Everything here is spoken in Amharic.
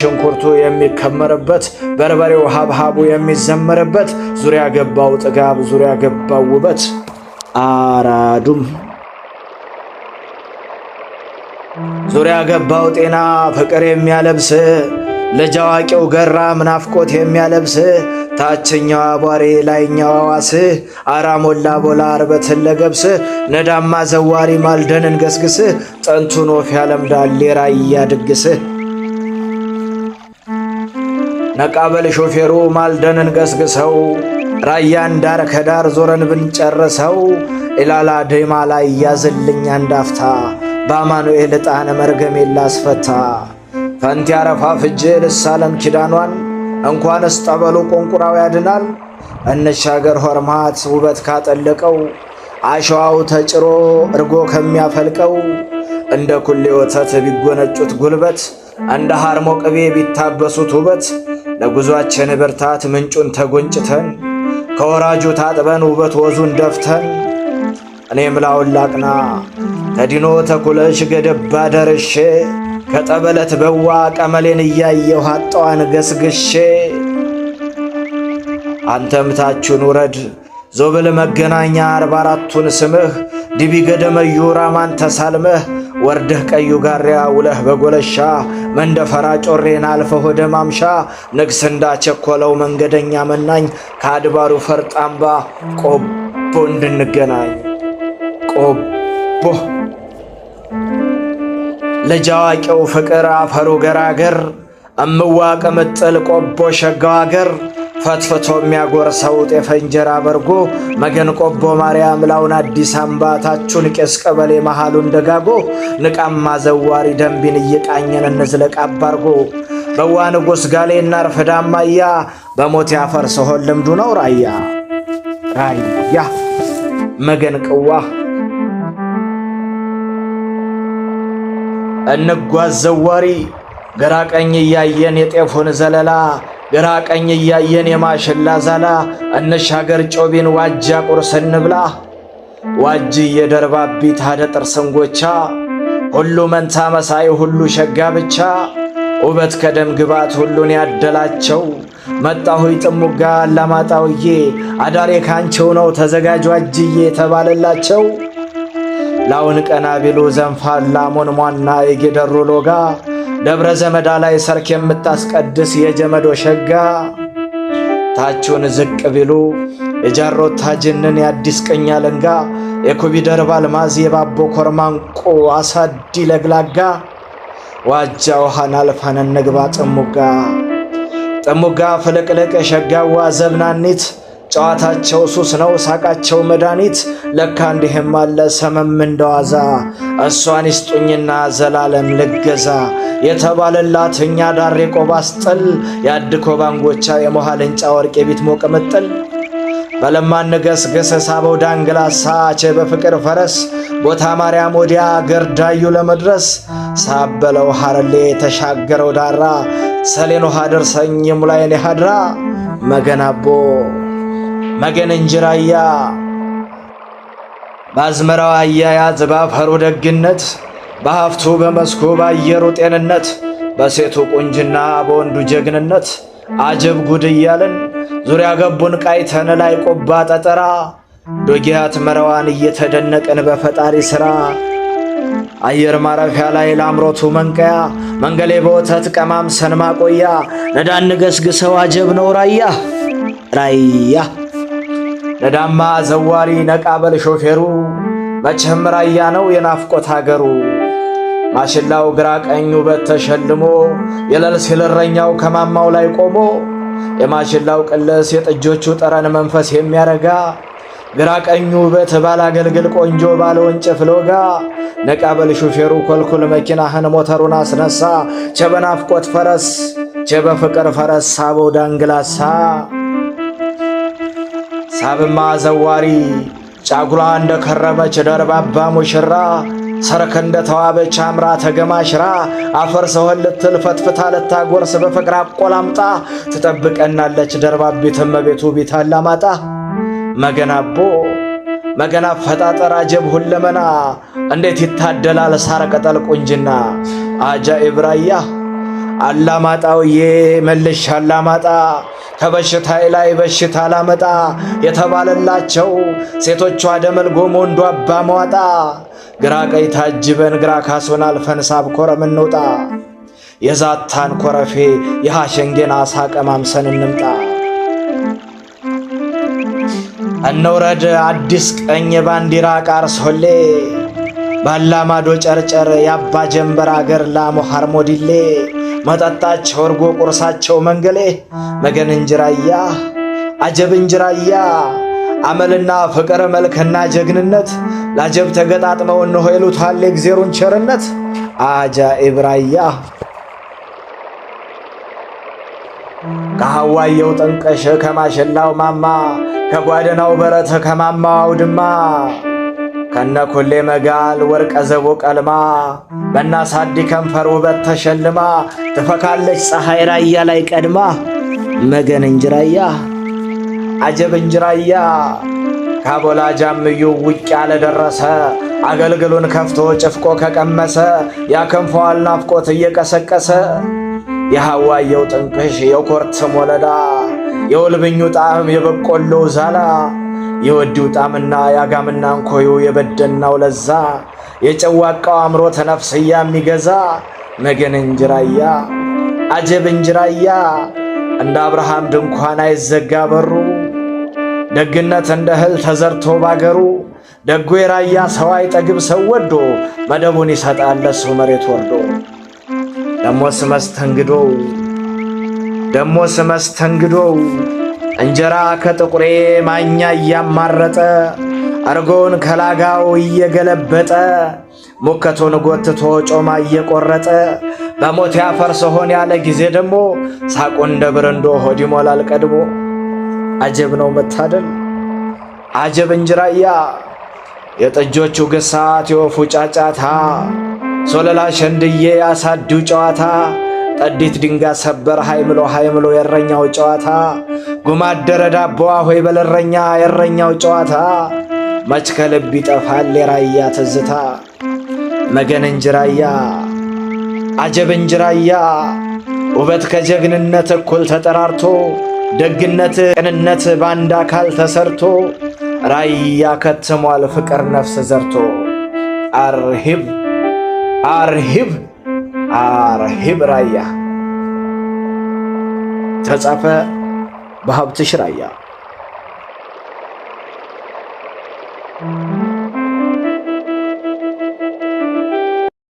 ሽንኩርቱ የሚከመርበት በርበሬው ሀብሀቡ የሚዘመርበት ዙሪያ ገባው ጥጋብ ዙሪያ ገባው ውበት አራዱም ዙሪያ ገባው ጤና ፍቅር የሚያለብስ ልጅ አዋቂው ገራም ናፍቆት የሚያለብስ ታችኛው አቧሬ ላይኛው አዋስ አራሞላ ቦላ አርበትን ለገብስ ነዳማ ዘዋሪ ማልደንን ገስግስ ጥንቱን ወፍ ያለምዳል የራያ ድግስ ነቃበል ሾፌሩ ማልደንን ገስግሰው ራያን ዳር ከዳር ዞረን ብንጨርሰው ኢላላ ደማ ላይ ያዝልኝ አንዳፍታ በአማኑኤል ዕጣን መርገሜን ላስፈታ ፈንቲ አረፋ ፍጄ ልሳለም ኪዳኗን እንኳንስ ጠበሉ ቆንቁራው ያድናል እንሻገር ሆርማት ውበት ካጠለቀው አሸዋው ተጭሮ እርጎ ከሚያፈልቀው እንደ ኩሌ ወተት ቢጎነጩት ጉልበት እንደ ሃርሞ ቅቤ ቢታበሱት ውበት ለጉዟችን ብርታት ምንጩን ተጎንጭተን ከወራጁ ታጥበን ውበት ወዙን ደፍተን እኔም ላውላቅና ከዲኖ ተኩለሽ ገደባ ደርሼ ከጠበለት በዋ ቀመሌን እያየሁ አጣዋን ገስግሼ አንተም ታቹን ውረድ ዞብል መገናኛ 44ቱን ስምህ ዲቢ ገደመዩ ራማን ተሳልመህ ወርደህ ቀዩ ጋሪያ ውለህ በጎለሻ መንደፈራ ጮሬን አልፈህ ወደ ማምሻ ንግስ እንዳቸኮለው መንገደኛ መናኝ ከአድባሩ ፈርጣምባ ቆቦ እንድንገናኝ ቆቦ ልጅ አዋቂው ፍቅር አፈሩ ገራገር እምዋቅ ምጥል ቆቦ ሸጋው አገር ፈትፍቶ የሚያጎርሰው ጤፍ እንጀራ በርጎ መገን ቆቦ ማርያም ላውን አዲስ አምባ ታቹን ቄስ ቀበሌ መሃሉን ደጋጎ ንቃማ ዘዋሪ ደንቢን እየቃኘን እንዝለቅ አባርጎ በዋ ንጉሥ ጋሌ እናርፍ ዳማያ በሞት ያፈር ሰሆን ልምዱ ነው ራያ ራያ መገን ቅዋ እንጓዝ ዘዋሪ ግራ ቀኝ እያየን የጤፉን ዘለላ ግራ ቀኝ እያየን የማሽላ ዛላ እንሻገር ጮቢን ዋጃ ቁርስ እንብላ ዋጅ የደርባቢ ታደ ጥርስንጎቻ ሁሉ መንታ መሳይ ሁሉ ሸጋ ብቻ ውበት ከደም ግባት ሁሉን ያደላቸው መጣሁይ ጥሙጋ አላማጣውዬ አዳሬ ካንቸው ነው ተዘጋጅ ዋጅዬ ተባለላቸው ላውን ቀና ቢሉ ዘንፋላ ሞንሟና የጌደሩ ሎጋ ደብረ ዘመዳ ላይ ሰርክ የምታስቀድስ የጀመዶ ሸጋ ታቹን ዝቅ ቢሉ የጃሮት ታጅንን የአዲስ ቀኛ ለንጋ የኩቢ ደርባል ማዝ የባቦ ኮርማንቆ አሳዲ ለግላጋ ዋጃ ውሃን አልፈን እንግባ ጥሙጋ ፍልቅልቅ የሸጋዋ ዘብናኒት ጨዋታቸው ሱስ ነው ሳቃቸው መድኃኒት ለካ እንዲህም አለ ሰመም እንደዋዛ እሷን ይስጡኝና ዘላለም ልገዛ የተባለላት እኛ ዳሬ ቆባስጥል ያድኮ ባንጎቻ የሞሃልንጫ ወርቄ ቢት ሞቀመጥል በለማን ገስገሰ ሳበው ዳንግላሳ ቸ በፍቅር ፈረስ ቦታ ማርያም ወዲያ ገርዳዩ ለመድረስ ሳበለው ሐረሌ ተሻገረው ዳራ ሰሌን ውሃ ደርሰኝ ሙላዬን ያድራ መገናቦ መገን እንጅራያ ባዝመራው አያያዝ ባፈሩ ደግነት በሀፍቱ በመስኩ ባየሩ ጤንነት በሴቱ ቁንጅና በወንዱ ጀግንነት አጀብ ጉድ እያልን ዙሪያ ገቡን ቃይተን ላይ ቆባ ጠጠራ ዶጊያት መረዋን እየተደነቀን በፈጣሪ ሥራ አየር ማረፊያ ላይ ላምሮቱ መንቀያ መንገሌ በወተት ቀማም ሰንማ ቆያ ነዳን ገስግሰው አጀብ ነው ራያ ነዳማ ዘዋሪ ነቃበል ሾፌሩ መቼም ራያ ነው የናፍቆት ሀገሩ ማሽላው ግራ ቀኝ ውበት ተሸልሞ የለል ሲልረኛው ከማማው ላይ ቆሞ የማሽላው ቅለስ የጥጆቹ ጠረን መንፈስ የሚያረጋ ግራ ቀኙ ውበት ባላገልግል ቆንጆ ባለ ወንጭፍ ሎጋ ነቃበል ሾፌሩ ኮልኩል መኪናህን ሞተሩን አስነሳ ቸበናፍቆት ፈረስ ቸበፍቅር ፈረስ ሳበው ዳንግላሳ ሳብማ ዘዋሪ ጫጉላ እንደከረመች ደርባባ ሙሽራ ሰርክ እንደተዋበች አምራ ተገማሽራ አፈር ሰውን ልትል ፈትፍታ ልታጎርስ በፍቅር አቆላምጣ ትጠብቀናለች ደርባቢትም ቤቱ ቢታላማጣ መገናቦ መገና ፈጣጠር አጀብ ሁለመና እንዴት ይታደላል ሳር ቅጠል ቁንጅና አጃኢብ ራያ አላማጣውዬ መልሽ አላማጣ ከበሽታዬ ላይ በሽታ ላመጣ የተባለላቸው ሴቶቿ ደመልጎም ወንዱ አባ መዋጣ ግራ ቀይ ታጅበን ግራ ካሶን አልፈን ሳብኮረም እንውጣ የዛታን ኮረፌ የሐሸንጌን አሳ ቀማምሰን እንምጣ እንውረድ አዲስ ቀኝ ባንዲራ ቃርሶሌ ባላማዶ ጨርጨር ያባ ጀንበር አገር ላሙ ሐርሞዲሌ መጠጣቸው እርጎ ቁርሳቸው መንገሌ መገን እንጅራያ አጀብ እንጅራያ አመልና ፍቅር መልክና ጀግንነት ላጀብ ተገጣጥመው እነሆ ይሉታል የእግዚአብሔርን ቸርነት አጃኢብ ራያ ከሐዋየው ጠንቀሽ ከማሸላው ማማ ከጓደናው በረት ከማማው አውድማ ከነኩሌ መጋል ወርቀ ዘቦ ቀልማ በናሳዲ ከንፈር ውበት ተሸልማ ትፈካለች ፀሐይ ራያ ላይ ቀድማ መገን እንጅራያ አጀብ እንጅራያ ካቦላ ጃምዩ ውቅ ያለ ደረሰ አገልግሉን ከፍቶ ጭፍቆ ከቀመሰ ያከንፈዋል ናፍቆት እየቀሰቀሰ የሐዋየው ጥንቅሽ የኮርትም ወለዳ የወልብኙ ጣዕም የበቆሎ ዛላ የወዲው ጣምና ያጋምና እንኮዩ የበደናው ለዛ የጨዋቃው አምሮት ነፍስያ የሚገዛ መገን እንጅራያ አጀብ እንጅራያ እንደ አብርሃም ድንኳን አይዘጋ በሩ ደግነት እንደ እህል ተዘርቶ ባገሩ ደጎ የራያ ሰው አይጠግብ ሰው ወዶ መደቡን ይሰጣል ለሱ መሬት ወርዶ ደሞስ መስተንግዶው እንጀራ ከጥቁሬ ማኛ እያማረጠ አርጎን ከላጋው እየገለበጠ ሙከቶን ጎትቶ ጮማ እየቆረጠ በሞት ያፈርስ ሆን ያለ ጊዜ ደሞ ሳቁ እንደ ብርንዶ ሆድ ይሞላል ቀድሞ አጀብ ነው መታደል አጀብ እንጅራያ የጠጆቹ ግሳት የወፉ ጫጫታ ሶለላ ሸንድዬ ያሳዲው ጨዋታ ጠዲት ድንጋ ሰበር ሃይምሎ የረኛው ጨዋታ ጉማደረ ዳቦዋ ሆይ በለረኛ የረኛው ጨዋታ መች ከልብ ይጠፋል የራያ ትዝታ መገን እንጅራያ አጀብ እንጅራያ ውበት ከጀግንነት እኩል ተጠራርቶ ደግነት ቅንነት ባንድ አካል ተሰርቶ ራያ ከትሟል ፍቅር ነፍስ ዘርቶ አርሂብ አርሂብ አርሂብ ራያ ተጻፈ በሀብትሽ ራያ